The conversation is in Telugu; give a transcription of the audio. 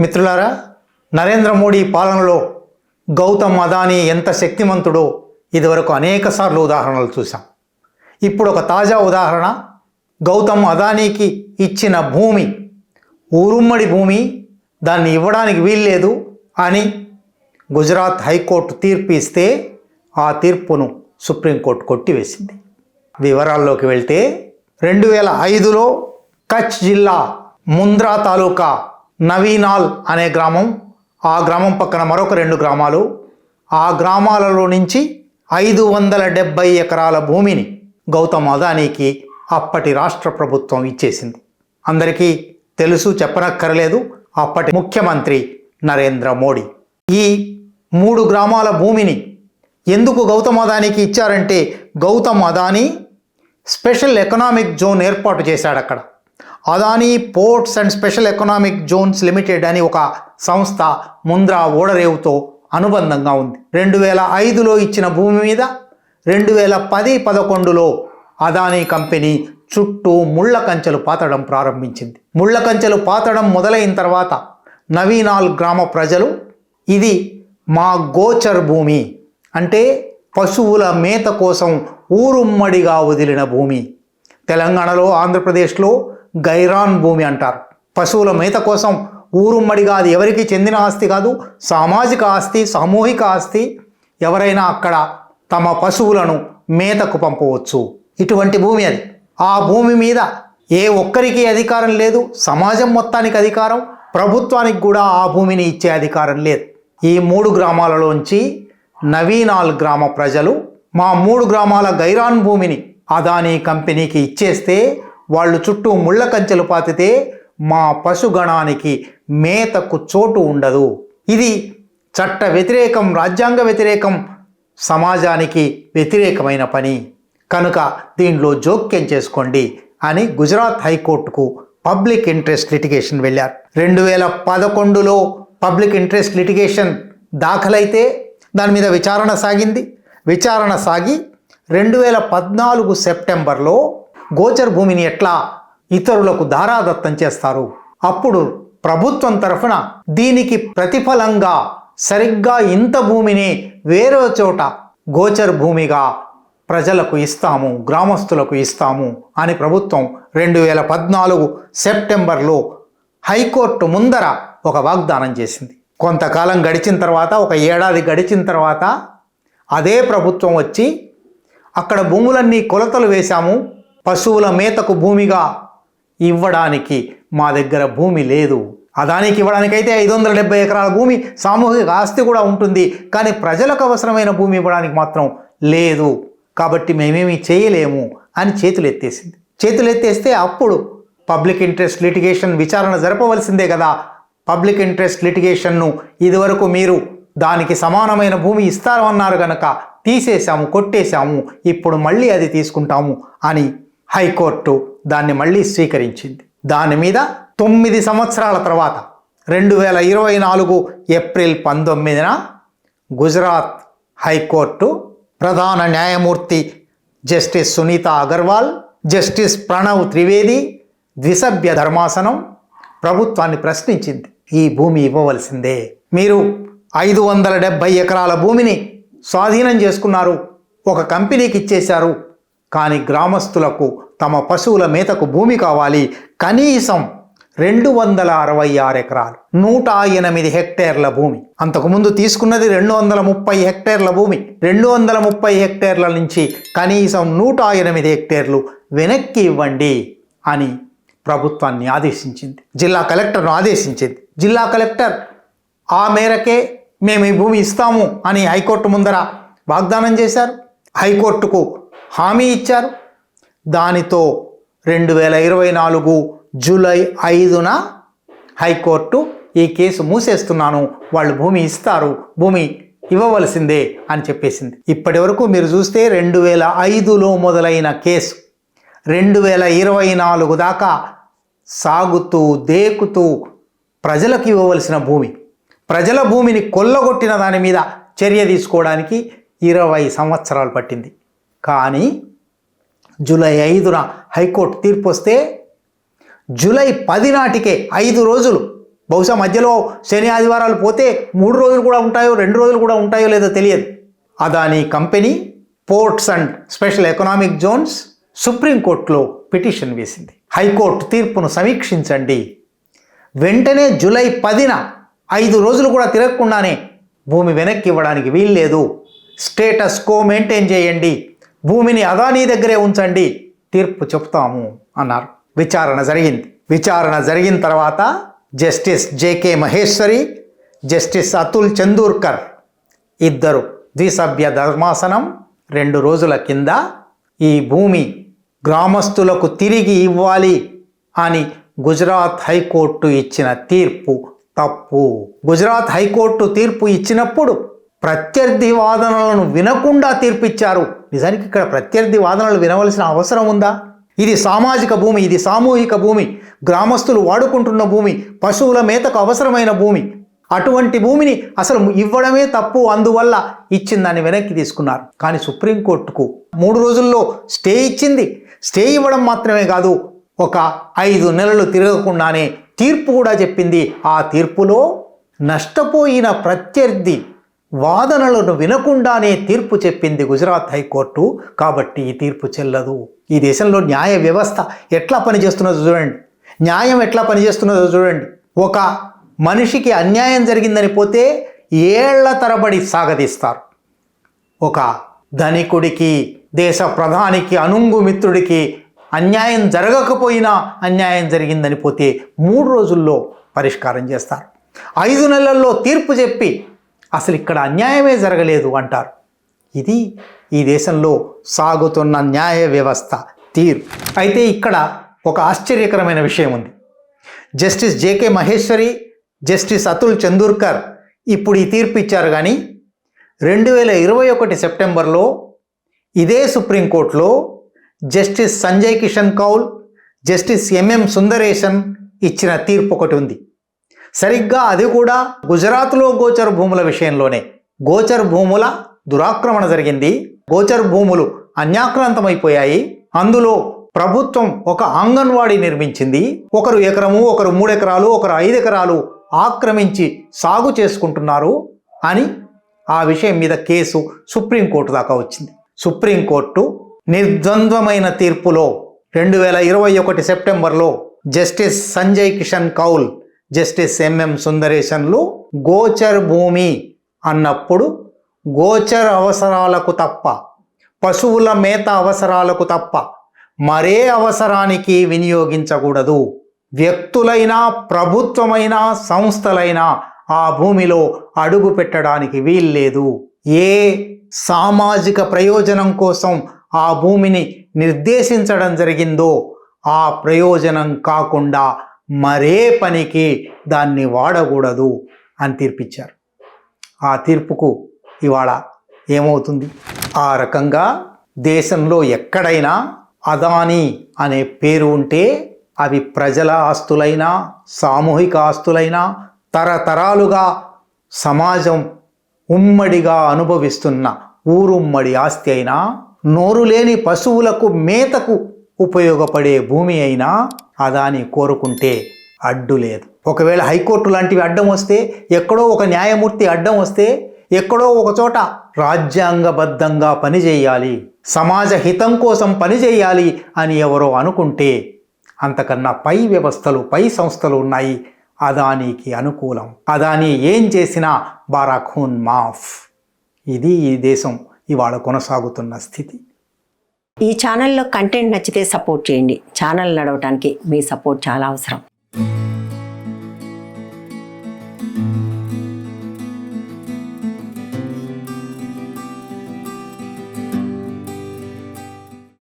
మిత్రులారా, నరేంద్ర మోడీ పాలనలో గౌతమ్ అదానీ ఎంత శక్తిమంతుడో ఇదివరకు అనేకసార్లు ఉదాహరణలు చూసాం. ఇప్పుడు ఒక తాజా ఉదాహరణ, గౌతమ్ అదానీకి ఇచ్చిన భూమి ఊరుమ్మడి భూమి, దాన్ని ఇవ్వడానికి వీల్లేదు అని గుజరాత్ హైకోర్టు తీర్పు ఇస్తే ఆ తీర్పును సుప్రీంకోర్టు కొట్టివేసింది. వివరాల్లోకి వెళ్తే 2005లో కచ్ జిల్లా ముంద్రా తాలూకా నవీనాల్ అనే గ్రామం, ఆ గ్రామం పక్కన మరొక 2 గ్రామాలు, ఆ గ్రామాలలో నుంచి 570 ఎకరాల భూమిని గౌతమ్ అదానీకి అప్పటి రాష్ట్ర ప్రభుత్వం ఇచ్చేసింది. అందరికీ తెలుసు, చెప్పనక్కర్లేదు, అప్పటి ముఖ్యమంత్రి నరేంద్ర మోడీ. ఈ 3 గ్రామాల భూమిని ఎందుకు గౌతమ్ అదానీకి ఇచ్చారంటే, Gautam Adani special economic zone ఏర్పాటు చేశాడు అక్కడ. Adani ports and special economic zones limited అని ఒక సంస్థ ముంద్రా ఓడరేవుతో అనుబంధంగా ఉంది. 2005లో ఇచ్చిన భూమి మీద 2010-11లో అదానీ కంపెనీ చుట్టూ ముళ్ళ కంచెలు పాతడం ప్రారంభించింది. ముళ్ళ కంచెలు పాతడం మొదలైన తర్వాత నవీనాల్ గ్రామ ప్రజలు, ఇది మా గోచర్ భూమి, అంటే పశువుల మేత కోసం ఊరుమ్మడిగా వదిలిన భూమి, తెలంగాణలో ఆంధ్రప్రదేశ్లో గైరాన్ భూమి అంటారు. పశువుల మేత కోసం ఊరుమ్మడిగా, అది ఎవరికి చెందిన ఆస్తి కాదు, సామాజిక ఆస్తి, సామూహిక ఆస్తి. ఎవరైనా అక్కడ తమ పశువులను మేతకు పంపవచ్చు. ఇటువంటి భూమి అది. ఆ భూమి మీద ఏ ఒక్కరికి అధికారం లేదు, సమాజం మొత్తానికి అధికారం, ప్రభుత్వానికి కూడా ఆ భూమిని ఇచ్చే అధికారం లేదు. ఈ 3 గ్రామాలలోంచి నవీనాల్ గ్రామ ప్రజలు మా 3 గ్రామాల గైరాన్ భూమిని అదానీ కంపెనీకి ఇచ్చేస్తే, వాళ్ళు చుట్టూ ముళ్ళ కంచెలు పాతితే మా పశుగణానికి మేతకు చోటు ఉండదు, ఇది చట్ట వ్యతిరేకం, రాజ్యాంగ వ్యతిరేకం, సమాజానికి వ్యతిరేకమైన పని, కనుక దీంట్లో జోక్యం చేసుకోండి అని గుజరాత్ హైకోర్టుకు పబ్లిక్ ఇంట్రెస్ట్ లిటిగేషన్ వెళ్ళారు. 2011లో పబ్లిక్ ఇంట్రెస్ట్ లిటిగేషన్ దాఖలైతే దాని మీద విచారణ సాగింది. విచారణ సాగి 2014 సెప్టెంబర్లో గోచర్ భూమిని ఎట్లా ఇతరులకు దారాదత్తం చేస్తారు, అప్పుడు ప్రభుత్వం తరఫున దీనికి ప్రతిఫలంగా సరిగ్గా ఇంత భూమిని వేరే చోట గోచర్ భూమిగా ప్రజలకు ఇస్తాము, గ్రామస్తులకు ఇస్తాము అని ప్రభుత్వం 2014 సెప్టెంబర్లో హైకోర్టు ముందర ఒక వాగ్దానం చేసింది. కొంతకాలం గడిచిన తర్వాత, ఒక ఏడాది గడిచిన తర్వాత అదే ప్రభుత్వం వచ్చి, అక్కడ భూములన్నీ కొలతలు వేశాము, పశువుల మేతకు భూమిగా ఇవ్వడానికి మా దగ్గర భూమి లేదు. అదానికి ఇవ్వడానికైతే 570 ఎకరాల భూమి, సామూహిక ఆస్తి కూడా ఉంటుంది, కానీ ప్రజలకు అవసరమైన భూమి ఇవ్వడానికి మాత్రం లేదు, కాబట్టి మేమేమీ చేయలేము అని చేతులెత్తేసింది. చేతులెత్తేస్తే అప్పుడు పబ్లిక్ ఇంట్రెస్ట్ లిటిగేషన్ విచారణ జరపవలసిందే కదా. పబ్లిక్ ఇంట్రెస్ట్ లిటిగేషన్ను ఇదివరకు మీరు దానికి సమానమైన భూమి ఇస్తారన్నారు కనుక తీసేశాము, కొట్టేశాము, ఇప్పుడు మళ్ళీ అది తీసుకుంటాము అని హైకోర్టు దాన్ని మళ్ళీ స్వీకరించింది. దాని మీద 9 సంవత్సరాల తర్వాత 2024 ఏప్రిల్ 19న గుజరాత్ హైకోర్టు ప్రధాన న్యాయమూర్తి జస్టిస్ సునీతా అగర్వాల్, జస్టిస్ ప్రణవ్ త్రివేది ద్విసభ్య ధర్మాసనం ప్రభుత్వాన్ని ప్రశ్నించింది. ఈ భూమి ఇవ్వవలసిందే, మీరు 570 ఎకరాల భూమిని స్వాధీనం చేసుకున్నారు, ఒక కంపెనీకి ఇచ్చేశారు, కానీ గ్రామస్తులకు తమ పశువుల మేతకు భూమి కావాలి, కనీసం 266 ఎకరాలు, 108 హెక్టేర్ల భూమి. అంతకుముందు తీసుకున్నది 230 హెక్టేర్ల భూమి. 230 హెక్టేర్ల నుంచి కనీసం 108 హెక్టేర్లు వెనక్కి ఇవ్వండి అని ప్రభుత్వాన్ని ఆదేశించింది. జిల్లా కలెక్టర్ను ఆదేశించింది. జిల్లా కలెక్టర్ ఆ మేరకే మేము ఈ భూమి ఇస్తాము అని హైకోర్టు ముందర వాగ్దానం చేశారు, హైకోర్టుకు హామీ ఇచ్చారు. దానితో 2024 జూలై 5న హైకోర్టు ఈ కేసు మూసేస్తున్నాను, వాళ్ళు భూమి ఇస్తారు, భూమి ఇవ్వవలసిందే అని చెప్పేసింది. ఇప్పటి వరకు మీరు చూస్తే 2005లో మొదలైన కేసు 2024 దాకా సాగుతూ దేకుతూ ప్రజలకు ఇవ్వవలసిన భూమి, ప్రజల భూమిని కొల్లగొట్టిన దాని మీద చర్య తీసుకోవడానికి 20 సంవత్సరాలు పట్టింది. కానీ జూలై 5న హైకోర్టు తీర్పు వస్తే జూలై 10 నాటికే 5 రోజులు బహుశా మధ్యలో శని ఆదివారాలు పోతే 3 రోజులు కూడా ఉంటాయో 2 రోజులు కూడా ఉంటాయో లేదో తెలియదు. Adani company ports and special economic Jones సుప్రీంకోర్టులో పిటిషన్ వేసింది. హైకోర్టు తీర్పును సమీక్షించండి, వెంటనే జూలై 10న 5 రోజులు కూడా తిరగకుండానే భూమి వెనక్కి ఇవ్వడానికి వీల్లేదు, స్టేటస్ కో మెయింటైన్ చేయండి, భూమిని అదానీ దగ్గరే ఉంచండి, తీర్పు చెప్తాము అన్నారు. విచారణ జరిగిన తర్వాత justice JK Maheshwari, justice Atul Chandurkar ఇద్దరు ద్విసభ్య ధర్మాసనం 2 రోజుల కింద ఈ భూమి గ్రామస్తులకు తిరిగి ఇవ్వాలి అని గుజరాత్ హైకోర్టు ఇచ్చిన తీర్పు తప్పు. గుజరాత్ హైకోర్టు తీర్పు ఇచ్చినప్పుడు ప్రత్యర్థి వాదనలను వినకుండా తీర్పిచ్చారు. నిజానికి ఇక్కడ ప్రత్యర్థి వాదనలు వినవలసిన అవసరం ఉందా? ఇది సామాజిక భూమి, ఇది సామూహిక భూమి, గ్రామస్తులు వాడుకుంటున్న భూమి, పశువుల మేతకు అవసరమైన భూమి. అటువంటి భూమిని అసలు ఇవ్వడమే తప్పు, అందువల్ల ఇచ్చిందాన్ని వెనక్కి తీసుకున్నారు. కానీ సుప్రీంకోర్టుకు 3 రోజుల్లో స్టే ఇచ్చింది. స్టే ఇవ్వడం మాత్రమే కాదు, ఒక 5 నెలలు తిరగకుండానే తీర్పు కూడా చెప్పింది. ఆ తీర్పులో నష్టపోయిన ప్రత్యర్థి వాదనలను వినకుండానే తీర్పు చెప్పింది గుజరాత్ హైకోర్టు. కాబట్టి ఈ తీర్పు చెల్లదు. ఈ దేశంలో న్యాయ వ్యవస్థ ఎట్లా పనిచేస్తున్నదో చూడండి, న్యాయం ఎట్లా పనిచేస్తున్నదో చూడండి. ఒక మనిషికి అన్యాయం జరిగిందని పోతే ఏళ్ల తరబడి సాగదీస్తారు. ఒక ధనికుడికి, దేశ ప్రధానికి, అనుంగు మిత్రుడికి అన్యాయం జరగకపోయినా అన్యాయం జరిగిందని పోతే 3 రోజుల్లో పరిష్కారం చేస్తారు. 5 నెలల్లో తీర్పు చెప్పి అసలు ఇక్కడ అన్యాయమే జరగలేదు అంటారు. ఇది ఈ దేశంలో సాగుతున్న న్యాయ వ్యవస్థ తీరు. అయితే ఇక్కడ ఒక ఆశ్చర్యకరమైన విషయం ఉంది. Justice JK Maheshwari, justice Atul Chandurkar ఇప్పుడు ఈ తీర్పు ఇచ్చారు. కానీ 2021 సెప్టెంబర్లో ఇదే సుప్రీంకోర్టులో justice Sanjay Kishan Kaul, justice MM Sundaresan ఇచ్చిన తీర్పు ఒకటి ఉంది. సరిగ్గా అది కూడా గుజరాత్లో గోచర్ భూముల విషయంలోనే. గోచర్ భూముల దురాక్రమణ జరిగింది, గోచర్ భూములు అన్యాక్రాంతమైపోయాయి. అందులో ప్రభుత్వం ఒక అంగన్వాడీ నిర్మించింది. ఒకరు ఎకరము, ఒకరు 3 ఎకరాలు, ఒకరు 5 ఎకరాలు ఆక్రమించి సాగు చేసుకుంటున్నారు అని ఆ విషయం మీద కేసు సుప్రీంకోర్టు దాకా వచ్చింది. సుప్రీంకోర్టు నిర్ద్వంద్వమైన తీర్పులో 2021 సెప్టెంబర్లో justice Sanjay Kishan Kaul, justice MM సుందరేశన్లు గోచర్ భూమి అన్నప్పుడు గోచర్ అవసరాలకు తప్ప, పశువుల మేత అవసరాలకు తప్ప మరే అవసరానికి వినియోగించకూడదు. వ్యక్తులైనా, ప్రభుత్వమైనా, సంస్థలైనా ఆ భూమిలో అడుగు పెట్టడానికి వీల్లేదు. ఏ సామాజిక ప్రయోజనం కోసం ఆ భూమిని నిర్దేశించడం జరిగిందో ఆ ప్రయోజనం కాకుండా మరే పనికి దాన్ని వాడకూడదు అని తీర్పిచ్చారు. ఆ తీర్పుకు ఇవాళ ఏమవుతుంది? ఆ రకంగా దేశంలో ఎక్కడైనా అదానీ అనే పేరు ఉంటే అవి ప్రజల ఆస్తులైనా, సామూహిక ఆస్తులైనా, తరతరాలుగా సమాజం ఉమ్మడిగా అనుభవిస్తున్న ఊరుమ్మడి ఆస్తి అయినా, నోరు లేని పశువులకు మేతకు ఉపయోగపడే భూమి అయినా అదానీ కోరుకుంటే అడ్డు లేదు. ఒకవేళ హైకోర్టు లాంటివి అడ్డం వస్తే, ఎక్కడో ఒక న్యాయమూర్తి అడ్డం వస్తే, ఎక్కడో ఒక చోట రాజ్యాంగబద్ధంగా పనిచేయాలి, సమాజ హితం కోసం పనిచేయాలి అని ఎవరో అనుకుంటే అంతకన్నా పై వ్యవస్థలు, పై సంస్థలు ఉన్నాయి అదానీకి అనుకూలం. అదానీ ఏం చేసినా బారాఖూన్ మాఫ్. ఇది ఈ దేశం ఇవాళ కొనసాగుతున్న స్థితి. ఈ ఛానల్లో కంటెంట్ నచ్చితే సపోర్ట్ చేయండి. ఛానల్ నడవడానికి మీ సపోర్ట్ చాలా అవసరం.